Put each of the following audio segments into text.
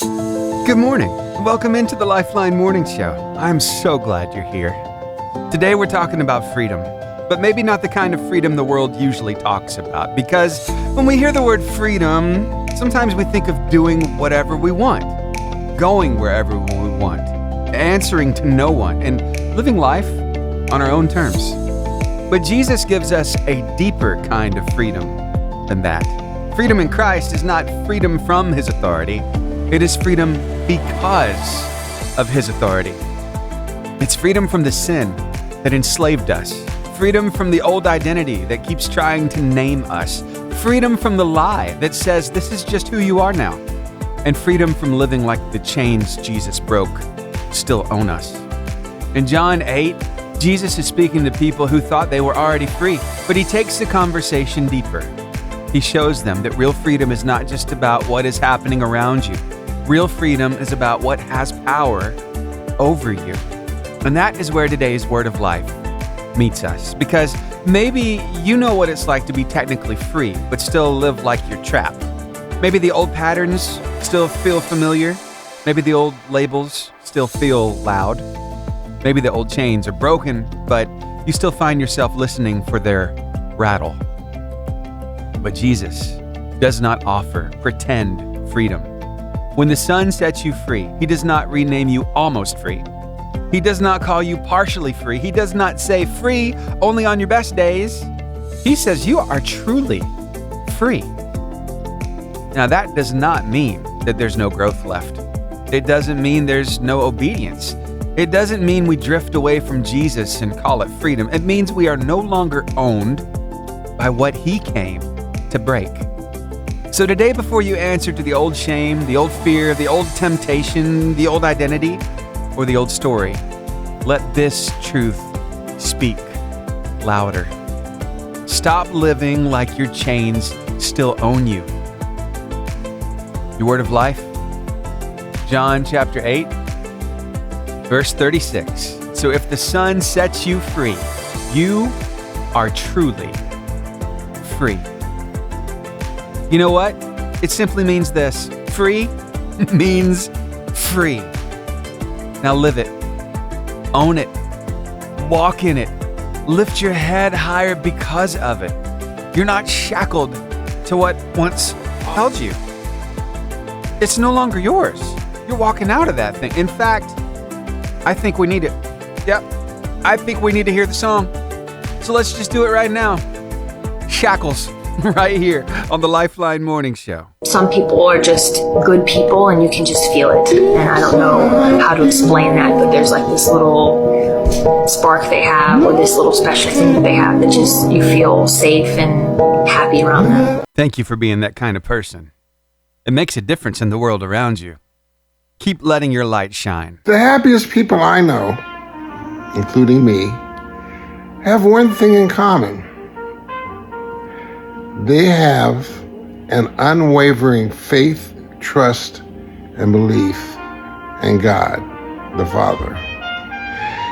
Good morning. Welcome into the Lifeline Morning Show. I'm so glad you're here. Today we're talking about freedom, but maybe not the kind of freedom the world usually talks about, because when we hear the word freedom, sometimes we think of doing whatever we want, going wherever we want, answering to no one, and living life on our own terms. But Jesus gives us a deeper kind of freedom than that. Freedom in Christ is not freedom from His authority. It is freedom because of His authority. It's freedom from the sin that enslaved us. Freedom from the old identity that keeps trying to name us. Freedom from the lie that says this is just who you are now. And freedom from living like the chains Jesus broke still own us. In John 8, Jesus is speaking to people who thought they were already free, but He takes the conversation deeper. He shows them that real freedom is not just about what is happening around you. Real freedom is about what has power over you. And that is where today's Word of Life meets us. Because maybe you know what it's like to be technically free, but still live like you're trapped. Maybe the old patterns still feel familiar. Maybe the old labels still feel loud. Maybe the old chains are broken, but you still find yourself listening for their rattle. But Jesus does not offer pretend freedom. When the Son sets you free, He does not rename you almost free. He does not call you partially free. He does not say free only on your best days. He says you are truly free. Now, that does not mean that there's no growth left. It doesn't mean there's no obedience. It doesn't mean we drift away from Jesus and call it freedom. It means we are no longer owned by what He came to break. So today, before you answer to the old shame, the old fear, the old temptation, the old identity, or the old story, let this truth speak louder. Stop living like your chains still own you. Your word of life, John chapter 8, verse 36. So if the Son sets you free, you are truly free. You know what? It simply means this. Free means free. Now live it. Own it. Walk in it. Lift your head higher because of it. You're not shackled to what once held you. It's no longer yours. You're walking out of that thing. In fact, I think we need it. Yep. I think we need to hear the song. So let's just do it right now. Shackles. Right here on the Lifeline Morning Show. Some people are just good people and you can just feel it. And I don't know how to explain that, but there's like this little spark they have or this little special thing that they have that just you feel safe and happy around them. Thank you for being that kind of person. It makes a difference in the world around you. Keep letting your light shine. The happiest people I know, including me, have one thing in common. They have an unwavering faith, trust, and belief in God, the Father.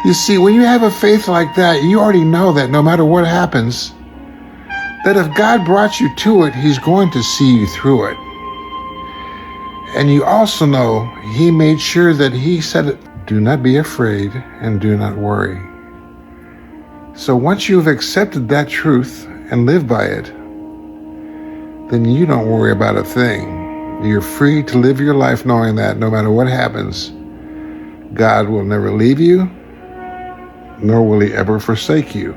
You see, when you have a faith like that, you already know that no matter what happens, that if God brought you to it, He's going to see you through it. And you also know He made sure that He said, do not be afraid and do not worry. So once you've accepted that truth and live by it, then you don't worry about a thing. You're free to live your life knowing that no matter what happens, God will never leave you, nor will He ever forsake you,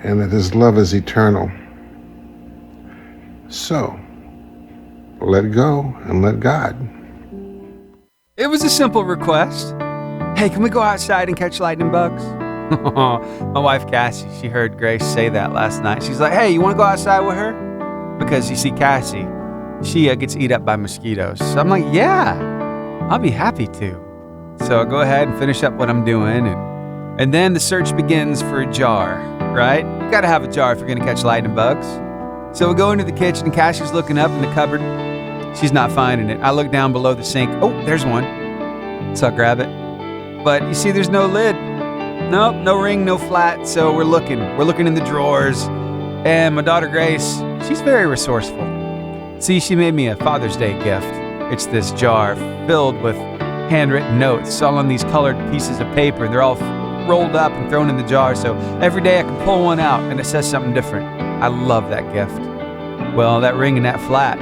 and that His love is eternal. So, let go and let God. It was a simple request. Hey, can we go outside and catch lightning bugs? My wife Cassie, she heard Grace say that last night. She's like, hey, you want to go outside with her? Because you see, Cassie, she gets eat up by mosquitoes. So I'm like, yeah, I'll be happy to. So I go ahead and finish up what I'm doing. And then the search begins for a jar, right? You got to have a jar if you're going to catch lightning bugs. So we go into the kitchen and Cassie's looking up in the cupboard. She's not finding it. I look down below the sink. Oh, there's one. So I grab it. But you see, there's no lid. Nope, no ring, no flat. So we're looking in the drawers. And my daughter Grace, she's very resourceful. See, she made me a Father's Day gift. It's this jar filled with handwritten notes, all on these colored pieces of paper. They're all rolled up and thrown in the jar, so every day I can pull one out and it says something different. I love that gift. Well, that ring and that flat,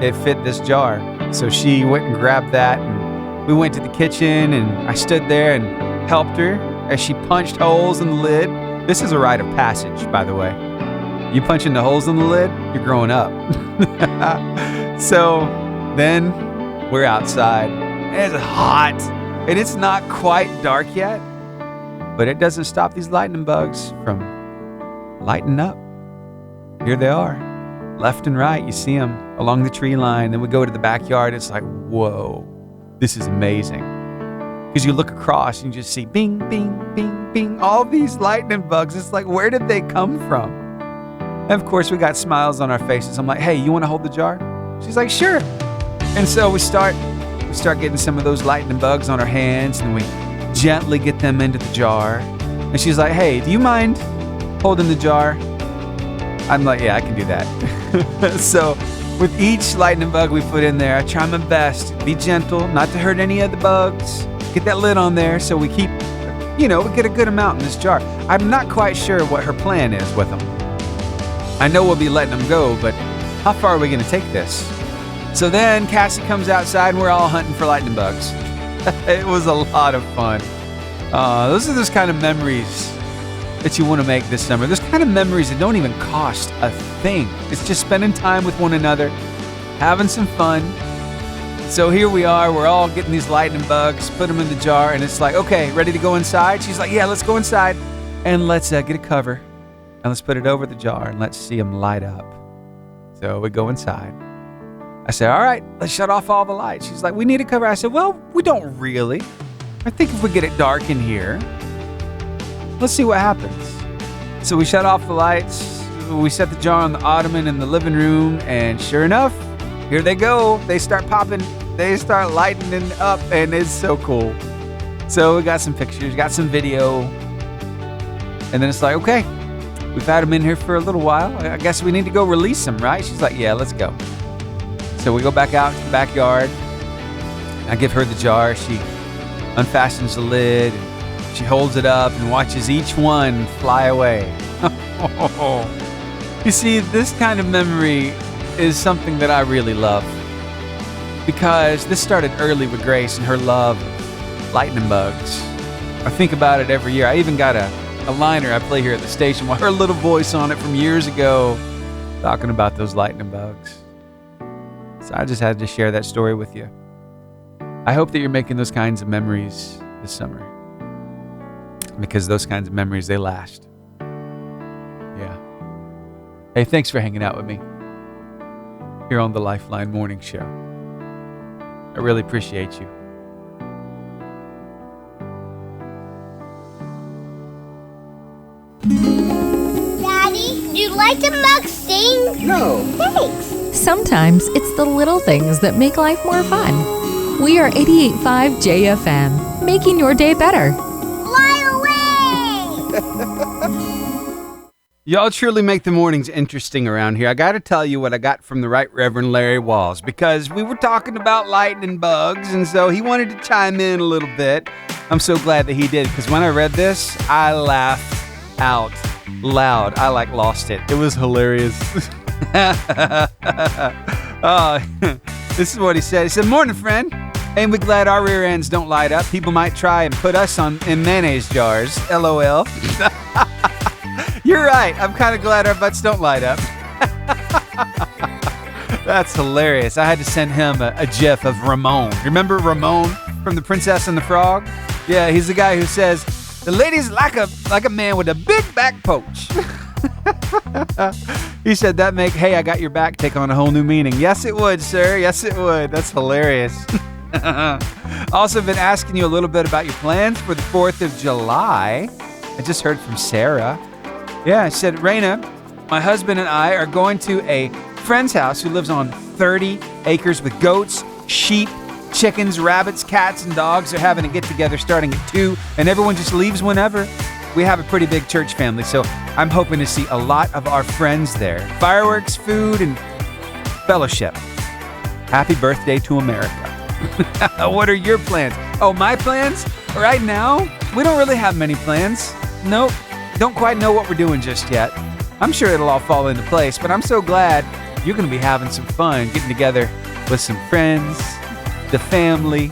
it fit this jar. So she went and grabbed that, and we went to the kitchen, and I stood there and helped her as she punched holes in the lid. This is a rite of passage, by the way. You punch in the holes in the lid, you're growing up. So then we're outside, and it's hot, and it's not quite dark yet, but it doesn't stop these lightning bugs from lighting up. Here they are, left and right. You see them along the tree line. Then we go to the backyard. It's like, whoa, this is amazing. Because you look across and you just see bing, bing, bing, bing, all these lightning bugs. It's like, where did they come from? And of course, we got smiles on our faces. I'm like, hey, you want to hold the jar? She's like, sure. And so we start getting some of those lightning bugs on our hands, and we gently get them into the jar. And she's like, hey, do you mind holding the jar? I'm like, yeah, I can do that. So with each lightning bug we put in there, I try my best to be gentle, not to hurt any of the bugs. Get that lid on there so we keep, we get a good amount in this jar. I'm not quite sure what her plan is with them. I know we'll be letting them go, but how far are we going to take this? So then Cassie comes outside and we're all hunting for lightning bugs. It was a lot of fun. Those are those kind of memories that you want to make this summer. Those kind of memories that don't even cost a thing. It's just spending time with one another, having some fun. So here we are, we're all getting these lightning bugs, put them in the jar, and it's like, okay, ready to go inside? She's like, yeah, let's go inside, and let's get a cover, and let's put it over the jar, and let's see them light up. So we go inside. I said, all right, let's shut off all the lights. She's like, we need a cover. I said, well, we don't really. I think if we get it dark in here, let's see what happens. So we shut off the lights. We set the jar on the ottoman in the living room, and sure enough, here they go. They start popping. They start lightening up, and it's so cool. So we got some pictures, got some video, and then it's like, okay, we've had them in here for a little while. I guess we need to go release them, right? She's like, yeah, let's go. So we go back out to the backyard. I give her the jar. She unfastens the lid. She holds it up and watches each one fly away. You see, this kind of memory is something that I really love, because this started early with Grace and her love of lightning bugs. I think about it every year. I even got a liner I play here at the station with her little voice on it from years ago, talking about those lightning bugs. So I just had to share that story with you. I hope that you're making those kinds of memories this summer, because those kinds of memories, they last. Yeah. Hey, thanks for hanging out with me here on the Lifeline Morning Show. I really appreciate you. Daddy, do you like the mug sing? No. Thanks. Sometimes it's the little things that make life more fun. We are 88.5 JFM, making your day better. Fly away! Y'all truly make the mornings interesting around here. I got to tell you what I got from the Right Reverend Larry Walls, because we were talking about lightning bugs, and so he wanted to chime in a little bit. I'm so glad that he did, because when I read this, I laughed out loud. I lost it. It was hilarious. This is what he said. He said, morning, friend. Ain't we glad our rear ends don't light up? People might try and put us in mayonnaise jars. LOL. You're right. I'm kind of glad our butts don't light up. That's hilarious. I had to send him a gif of Ramon. Remember Ramon from The Princess and the Frog? Yeah, he's the guy who says, the lady's like a man with a big back poach. He said that make, hey, I got your back take on a whole new meaning. Yes, it would, sir. Yes, it would. That's hilarious. Also been asking you a little bit about your plans for the 4th of July. I just heard from Sarah. Yeah, I said, Raina, my husband and I are going to a friend's house who lives on 30 acres with goats, sheep, chickens, rabbits, cats, and dogs. They're having a get-together starting at 2, and everyone just leaves whenever. We have a pretty big church family, so I'm hoping to see a lot of our friends there. Fireworks, food, and fellowship. happy birthday to America. What are your plans? Oh, my plans? Right now, we don't really have many plans. Nope, don't quite know what we're doing just yet. I'm sure it'll all fall into place, but I'm so glad you're going to be having some fun, getting together with some friends, the family,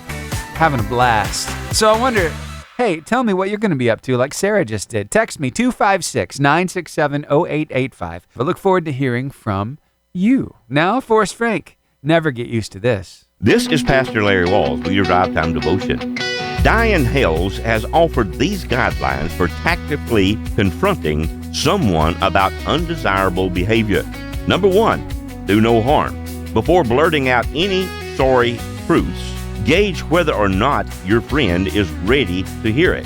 having a blast. So I wonder, hey, tell me what you're going to be up to like Sarah just did. Text me 256-967-0885. I look forward to hearing from you. Now, Forrest Frank, never get used to this. This is Pastor Larry Walls with your Drive Time Devotion. Diane Hales has offered these guidelines for tactically confronting someone about undesirable behavior. Number 1, do no harm. Before blurting out any sorry truths, gauge whether or not your friend is ready to hear it.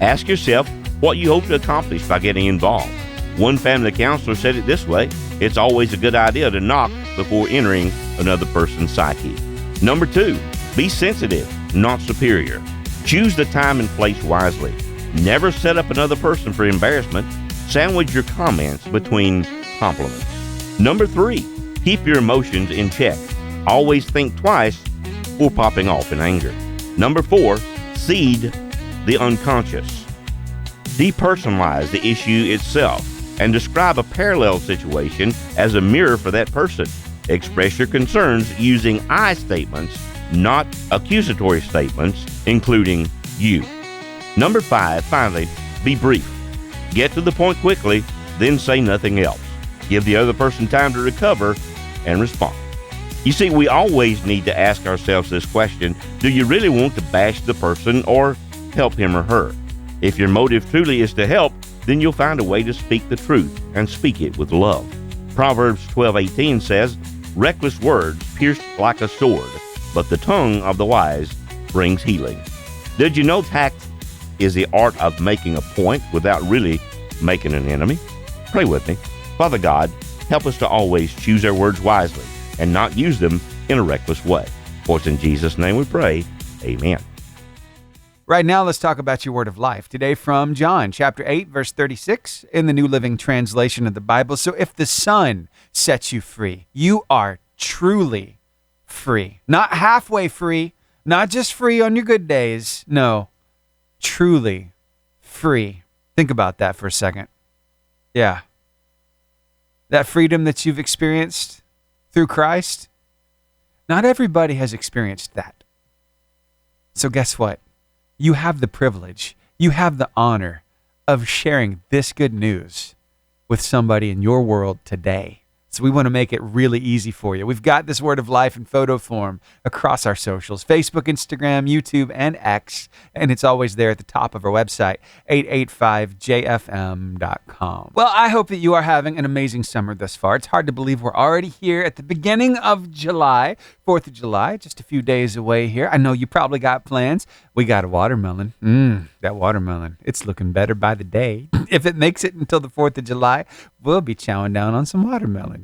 Ask yourself what you hope to accomplish by getting involved. One family counselor said it this way: it's always a good idea to knock before entering another person's psyche. Number 2, be sensitive, not superior. Choose the time and place wisely. Never set up another person for embarrassment. Sandwich your comments between compliments. Number 3, keep your emotions in check. Always think twice before popping off in anger. Number 4, seed the unconscious. Depersonalize the issue itself and describe a parallel situation as a mirror for that person. Express your concerns using I statements, not accusatory statements, including you. Number 5, finally, be brief. Get to the point quickly, then say nothing else. Give the other person time to recover and respond. You see, we always need to ask ourselves this question: do you really want to bash the person or help him or her? If your motive truly is to help, then you'll find a way to speak the truth and speak it with love. Proverbs 12:18 says, reckless words pierce like a sword, but the tongue of the wise brings healing. Did you know tact is the art of making a point without really making an enemy? Pray with me. Father God, help us to always choose our words wisely and not use them in a reckless way. For it's in Jesus' name we pray. Amen. Right now, let's talk about your word of life. Today from John chapter 8, verse 36 in the New Living Translation of the Bible. So if the Son sets you free, you are truly free. Not halfway free, not just free on your good days. No, truly free. Think about that for a second. Yeah. That freedom that you've experienced through Christ, not everybody has experienced that. So guess what? You have the privilege, you have the honor of sharing this good news with somebody in your world today. So we want to make it really easy for you. We've got this word of life in photo form across our socials, Facebook, Instagram, YouTube, and X. And it's always there at the top of our website, 885jfm.com. Well, I hope that you are having an amazing summer thus far. It's hard to believe we're already here at the beginning of July, 4th of July, just a few days away here. I know you probably got plans. We got a watermelon. That watermelon, it's looking better by the day. If it makes it until the 4th of July, we'll be chowing down on some watermelon.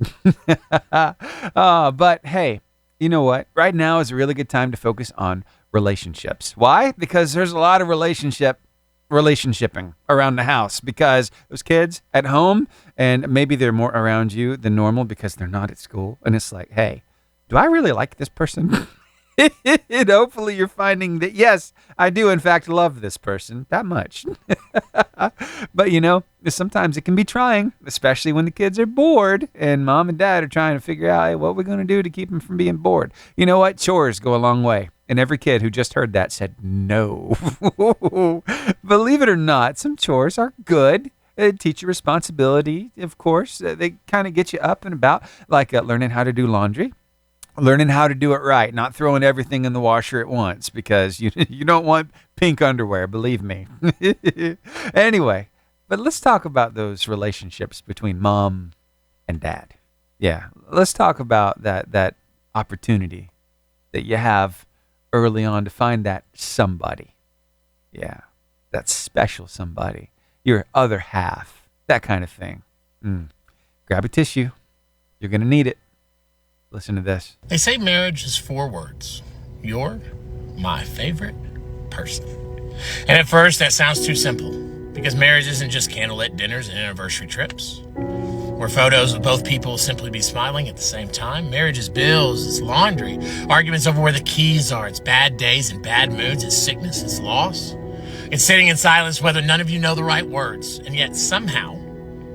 But hey, you know what? Right now is a really good time to focus on relationships. Why? Because there's a lot of relationshiping around the house, because those kids at home, and maybe they're more around you than normal because they're not at school. And it's like, hey, do I really like this person? And hopefully you're finding that, yes, I do in fact love this person that much. But you know, sometimes it can be trying, especially when the kids are bored and mom and dad are trying to figure out, hey, what we're going to do to keep them from being bored. You know what? Chores go a long way. And every kid who just heard that said no. Believe it or not, some chores are good. They teach you responsibility, of course. They kind of get you up and about, like learning how to do laundry. Learning how to do it right, not throwing everything in the washer at once, because you don't want pink underwear, believe me. Anyway, but let's talk about those relationships between mom and dad. Yeah, let's talk about that opportunity that you have early on to find that somebody. Yeah, that special somebody, your other half, that kind of thing. Grab a tissue. You're going to need it. Listen to this. They say marriage is 4 words. You're my favorite person. And at first, that sounds too simple, because marriage isn't just candlelit dinners and anniversary trips. where photos of both people simply be smiling at the same time. Marriage is bills, it's laundry, arguments over where the keys are, it's bad days and bad moods, it's sickness, it's loss. It's sitting in silence whether none of you know the right words. And yet somehow,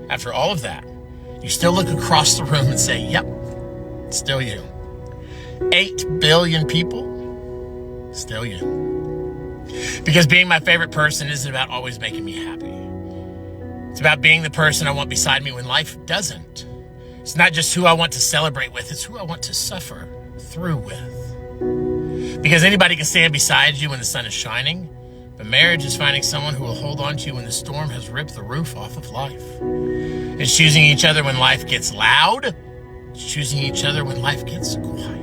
after all of that, you still look across the room and say, yep, it's still you. 8 billion people, still you. Because being my favorite person isn't about always making me happy. It's about being the person I want beside me when life doesn't. It's not just who I want to celebrate with, it's who I want to suffer through with. Because anybody can stand beside you when the sun is shining, but marriage is finding someone who will hold on to you when the storm has ripped the roof off of life. It's choosing each other when life gets loud. It's choosing each other when life gets quiet.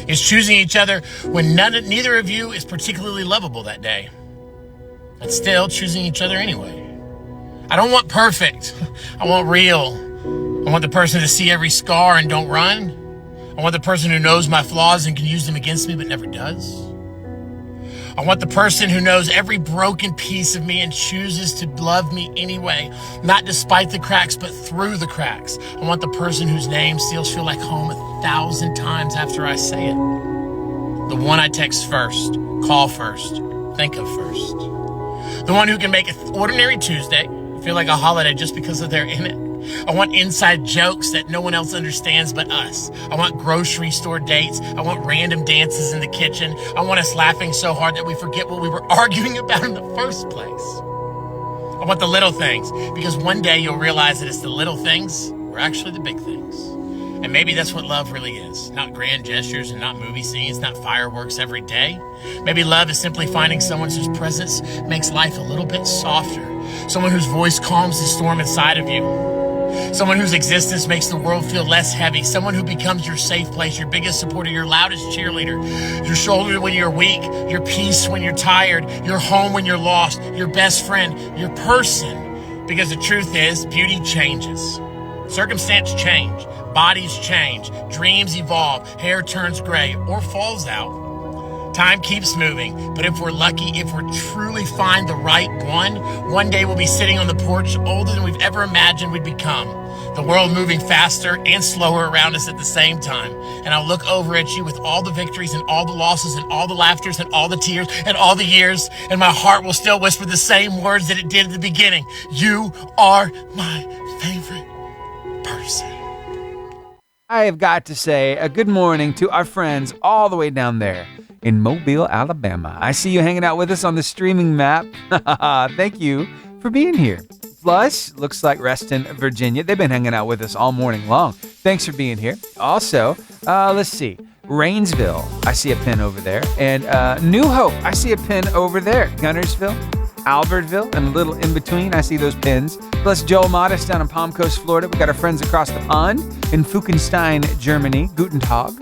It's choosing each other when neither of you is particularly lovable that day. And still choosing each other anyway. I don't want perfect. I want real. I want the person to see every scar and don't run. I want the person who knows my flaws and can use them against me but never does. I want the person who knows every broken piece of me and chooses to love me anyway, not despite the cracks, but through the cracks. I want the person whose name still feels like home 1,000 times after I say it. The one I text first, call first, think of first. The one who can make an ordinary Tuesday feel like a holiday just because they're in it. I want inside jokes that no one else understands but us. I want grocery store dates. I want random dances in the kitchen. I want us laughing so hard that we forget what we were arguing about in the first place. I want the little things, because one day you'll realize that it's the little things were actually the big things. And maybe that's what love really is. Not grand gestures and not movie scenes, not fireworks every day. Maybe love is simply finding someone whose presence makes life a little bit softer. Someone whose voice calms the storm inside of you. Someone whose existence makes the world feel less heavy. Someone who becomes your safe place, your biggest supporter, your loudest cheerleader, your shoulder when you're weak, your peace when you're tired, your home when you're lost, your best friend, your person. Because the truth is, beauty changes. Circumstance change. Bodies change. Dreams evolve. Hair turns gray or falls out. Time keeps moving, but if we're lucky, if we truly find the right one day we'll be sitting on the porch older than we've ever imagined we'd become. The world moving faster and slower around us at the same time. And I'll look over at you with all the victories and all the losses and all the laughters and all the tears and all the years, and my heart will still whisper the same words that it did at the beginning. You are my favorite person. I have got to say a good morning to our friends all the way down there in Mobile, Alabama. I see you hanging out with us on the streaming map. Thank you for being here. Plus, looks like Reston, Virginia. They've been hanging out with us all morning long. Thanks for being here. Also, let's see. Rainsville, I see a pin over there. And New Hope, I see a pin over there. Gunnersville, Albertville, and a little in between, I see those pins. Plus Joel Modest down in Palm Coast, Florida. We got our friends across the pond in Fuchenstein, Germany. Guten Tag.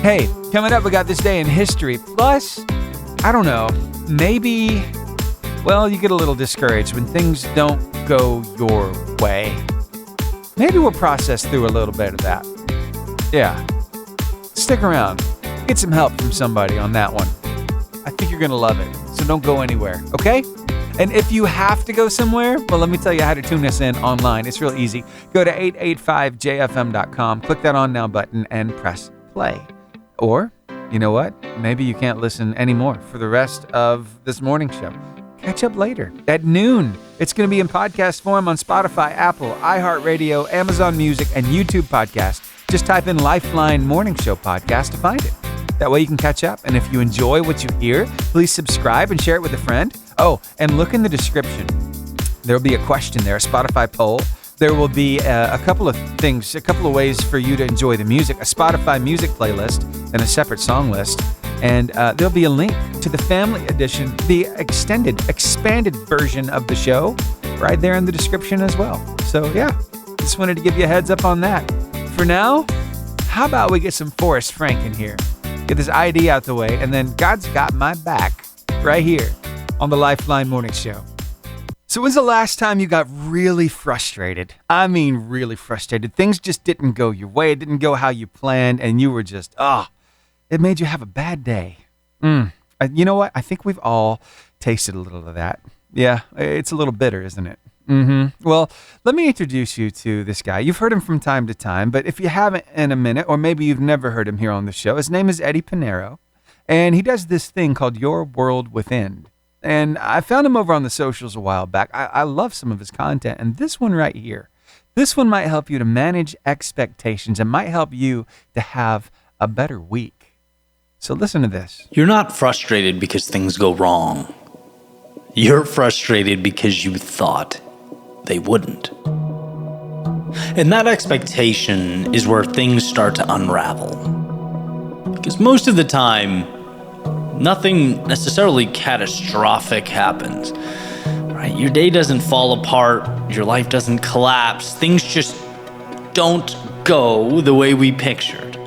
Hey, coming up, we got this day in history. Plus, I don't know, maybe, well, you get a little discouraged when things don't go your way. Maybe we'll process through a little bit of that. Yeah. Stick around. Get some help from somebody on that one. I think you're going to love it, so don't go anywhere, okay? And if you have to go somewhere, well, let me tell you how to tune us in online. It's real easy. Go to 885jfm.com, click that On Now button, and press play. Or, you know what? Maybe you can't listen anymore for the rest of this morning show. Catch up later at noon. It's going to be in podcast form on Spotify, Apple, iHeartRadio, Amazon Music, and YouTube podcast. Just type in Lifeline Morning Show Podcast to find it. That way you can catch up. And if you enjoy what you hear, please subscribe and share it with a friend. Oh, and look in the description. There'll be a question there, a Spotify poll. There will be a couple of things, a couple of ways for you to enjoy the music, a Spotify music playlist and a separate song list. And there'll be a link to the family edition, the expanded version of the show right there in the description as well. So yeah, just wanted to give you a heads up on that. For now, how about we get some Forrest Frank in here? Get this ID out the way, and then God's got my back right here on the Lifeline Morning Show. So when's the last time you got really frustrated? I mean, really frustrated. Things just didn't go your way. It didn't go how you planned, and you were just, it made you have a bad day. You know what? I think we've all tasted a little of that. Yeah, it's a little bitter, isn't it? Well, let me introduce you to this guy. You've heard him from time to time, but if you haven't in a minute, or maybe you've never heard him here on the show, his name is Eddie Pinero, and he does this thing called Your World Within. And I found him over on the socials a while back. I love some of his content, and this one right here, this one might help you to manage expectations and might help you to have a better week. So listen to this. You're not frustrated because things go wrong. You're frustrated because you thought they wouldn't. And that expectation is where things start to unravel. Because most of the time, nothing necessarily catastrophic happens. Right? Your day doesn't fall apart, your life doesn't collapse, things just don't go the way we pictured.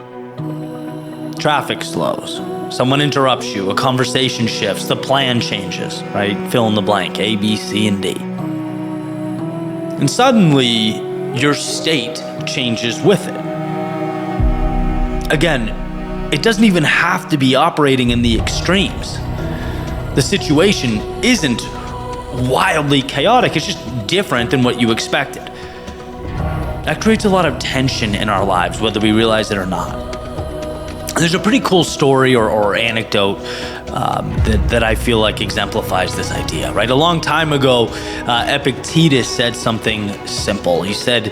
Traffic slows, someone interrupts you, a conversation shifts, the plan changes, right? Fill in the blank, A, B, C, and D. And suddenly, your state changes with it. Again, it doesn't even have to be operating in the extremes. The situation isn't wildly chaotic, it's just different than what you expected. That creates a lot of tension in our lives, whether we realize it or not. There's a pretty cool story or anecdote that I feel like exemplifies this idea, right? A long time ago, Epictetus said something simple. He said,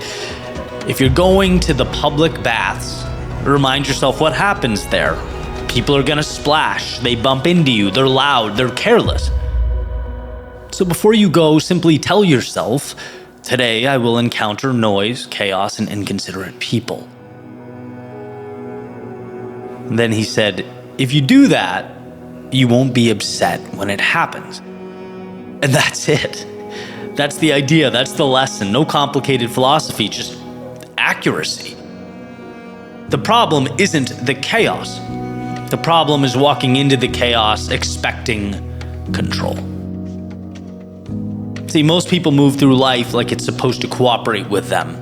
if you're going to the public baths, remind yourself what happens there. People are gonna splash, they bump into you, they're loud, they're careless. So before you go, simply tell yourself, today I will encounter noise, chaos, and inconsiderate people. And then he said, if you do that, you won't be upset when it happens. And that's it. That's the idea, that's the lesson. No complicated philosophy, just accuracy. The problem isn't the chaos. The problem is walking into the chaos expecting control. See, most people move through life like it's supposed to cooperate with them.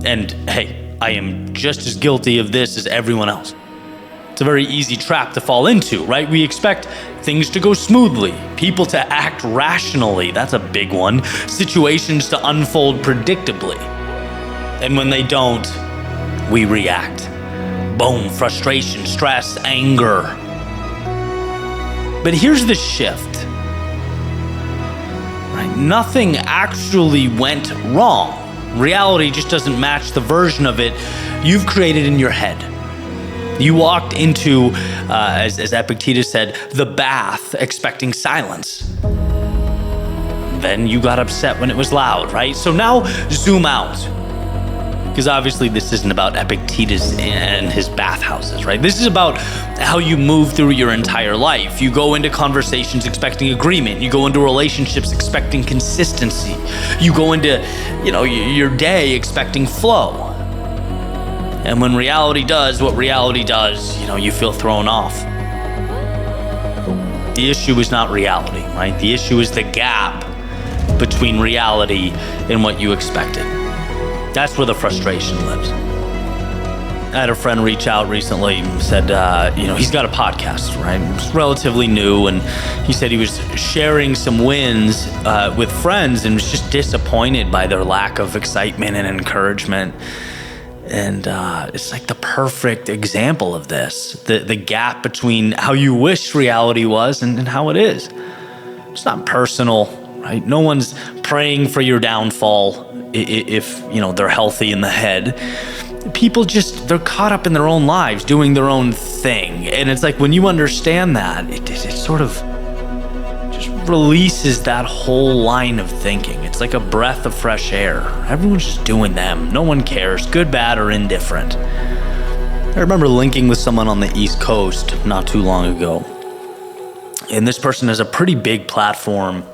And hey, I am just as guilty of this as everyone else. It's a very easy trap to fall into, right? We expect things to go smoothly, people to act rationally, that's a big one, situations to unfold predictably. And when they don't, we react. Boom, frustration, stress, anger. But here's the shift. Right? Nothing actually went wrong. Reality just doesn't match the version of it you've created in your head. You walked into, as Epictetus said, the bath expecting silence. Then you got upset when it was loud, right? So now zoom out. Because obviously this isn't about Epictetus and his bathhouses, right? This is about how you move through your entire life. You go into conversations expecting agreement. You go into relationships expecting consistency. You go into, your day expecting flow. And when reality does what reality does, you feel thrown off. The issue is not reality, right? The issue is the gap between reality and what you expected. That's where the frustration lives. I had a friend reach out recently and said, he's got a podcast, right? It's relatively new, and he said he was sharing some wins with friends and was just disappointed by their lack of excitement and encouragement. And it's like the perfect example of this, the gap between how you wish reality was and how it is. It's not personal, right? No one's praying for your downfall if they're healthy in the head. People they're caught up in their own lives, doing their own thing. And it's like when you understand that, it sort of just releases that whole line of thinking. It's like a breath of fresh air. Everyone's just doing them. No one cares, good, bad, or indifferent. I remember linking with someone on the East Coast not too long ago. And this person has a pretty big platform.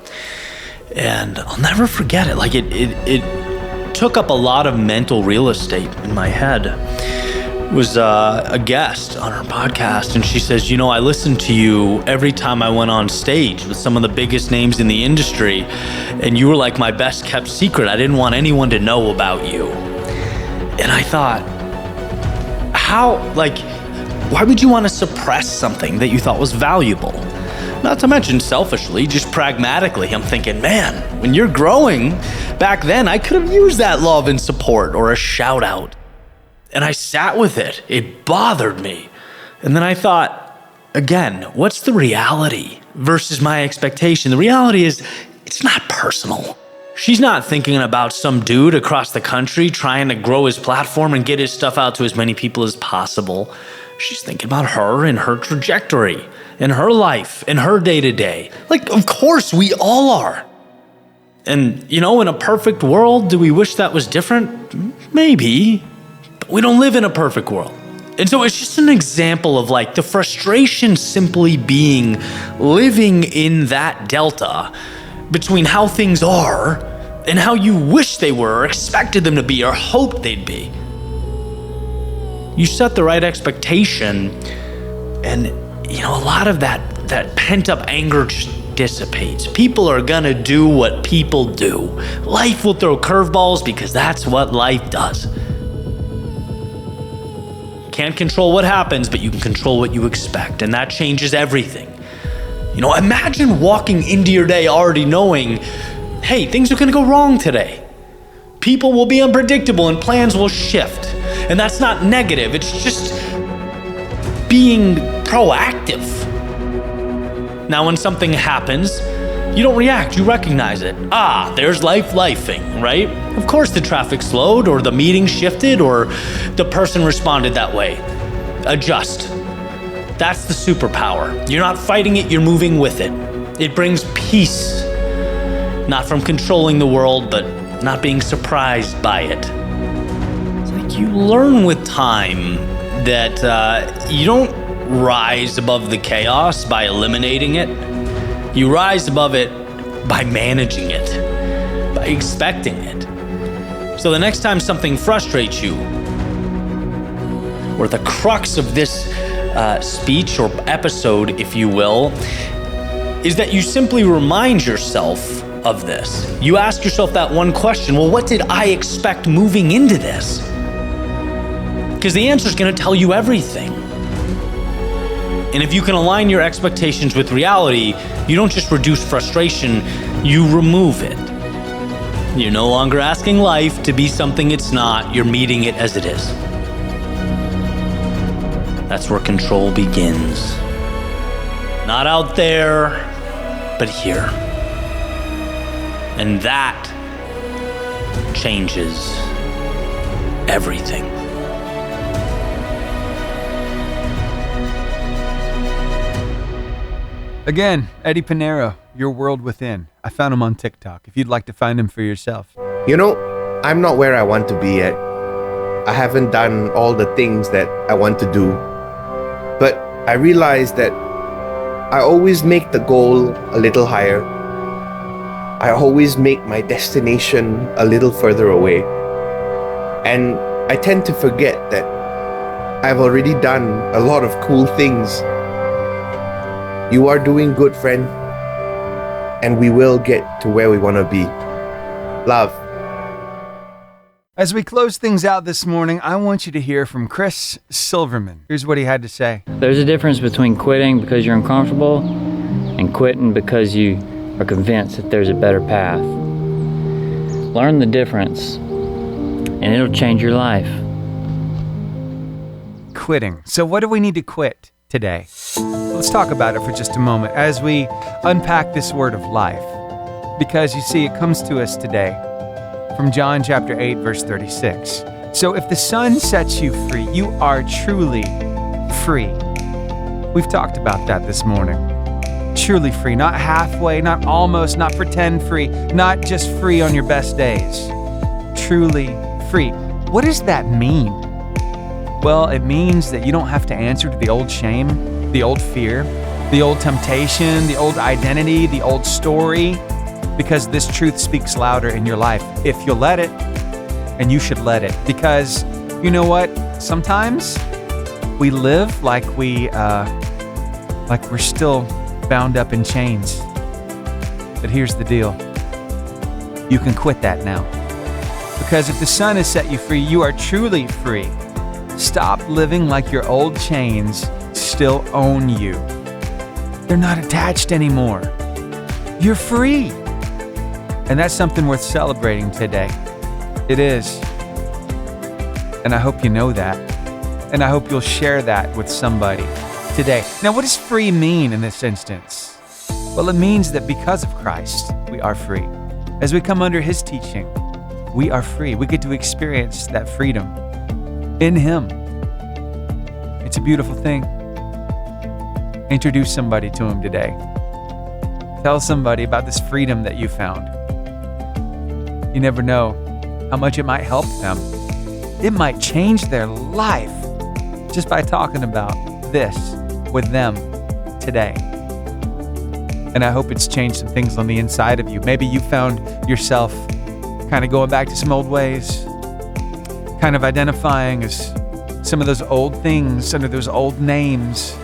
And I'll never forget it. Like it took up a lot of mental real estate in my head. Was a guest on her podcast, and she says, I listened to you every time I went on stage with some of the biggest names in the industry, and you were like my best kept secret. I didn't want anyone to know about you. And I thought, why would you want to suppress something that you thought was valuable? Not to mention selfishly, just pragmatically, I'm thinking, man, when you're growing, back then I could have used that love and support or a shout out. And I sat with it. It bothered me. And then I thought, again, what's the reality versus my expectation? The reality is, it's not personal. She's not thinking about some dude across the country trying to grow his platform and get his stuff out to as many people as possible. She's thinking about her and her trajectory, and her life, and her day-to-day. Like, of course, we all are. And, in a perfect world, do we wish that was different? Maybe. But we don't live in a perfect world. And so it's just an example of the frustration simply being living in that delta between how things are and how you wish they were, or expected them to be, or hoped they'd be. You set the right expectation, and a lot of that pent-up anger just dissipates. People are gonna do what people do. Life will throw curveballs because that's what life does. Can't control what happens, but you can control what you expect, and that changes everything. Imagine walking into your day already knowing, hey, things are gonna go wrong today. People will be unpredictable and plans will shift. And that's not negative, it's just being proactive. Now, when something happens, you don't react, you recognize it. There's lifing, right? Of course the traffic slowed, or the meeting shifted, or the person responded that way. Adjust. That's the superpower. You're not fighting it, you're moving with it. It brings peace, not from controlling the world, but not being surprised by it. It's like you learn with time that you don't rise above the chaos by eliminating it. You rise above it by managing it, by expecting it. So the next time something frustrates you, or the crux of this speech or episode, if you will, is that you simply remind yourself of this. You ask yourself that one question, well, what did I expect moving into this? Because the answer is going to tell you everything. And if you can align your expectations with reality, you don't just reduce frustration, you remove it. You're no longer asking life to be something it's not, you're meeting it as it is. That's where control begins. Not out there, but here. And that changes everything. Again, Eddie Pinero, Your World Within. I found him on TikTok, if you'd like to find him for yourself. I'm not where I want to be yet. I haven't done all the things that I want to do. But I realize that I always make the goal a little higher. I always make my destination a little further away. And I tend to forget that I've already done a lot of cool things. You are doing good, friend. And we will get to where we want to be. Love. As we close things out this morning, I want you to hear from Chris Silverman. Here's what he had to say. There's a difference between quitting because you're uncomfortable and quitting because you are convinced that there's a better path. Learn the difference, and it'll change your life. Quitting. So what do we need to quit today? Let's talk about it for just a moment as we unpack this word of life. Because you see, it comes to us today from John chapter 8, verse 36. So if the Son sets you free, you are truly free. We've talked about that this morning. Truly free, not halfway, not almost, not pretend free, not just free on your best days. Truly free. What does that mean? Well, it means that you don't have to answer to the old shame, the old fear, the old temptation, the old identity, the old story, because this truth speaks louder in your life if you'll let it, and you should let it. Because you know what? Sometimes we live like we're still bound up in chains. But here's the deal. You can quit that now. Because if the Son has set you free, you are truly free. Stop living like your old chains still own you. They're not attached anymore. You're free. And that's something worth celebrating today. It is. And I hope you know that. And I hope you'll share that with somebody today. Now, what does free mean in this instance? Well, it means that because of Christ, we are free. As we come under His teaching, we are free. We get to experience that freedom in Him. It's a beautiful thing. Introduce somebody to Him today. Tell somebody about this freedom that you found. You never know how much it might help them. It might change their life just by talking about this with them today. And I hope it's changed some things on the inside of you. Maybe you found yourself kind of going back to some old ways, kind of identifying as some of those old things under those old names.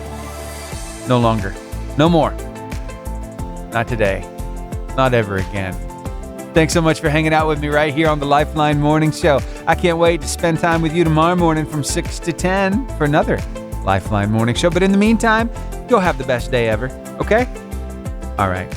No longer. No more. Not today. Not ever again. Thanks so much for hanging out with me right here on the Lifeline Morning Show. I can't wait to spend time with you tomorrow morning from 6 to 10 for another Lifeline Morning Show. But in the meantime, go have the best day ever, okay? All right.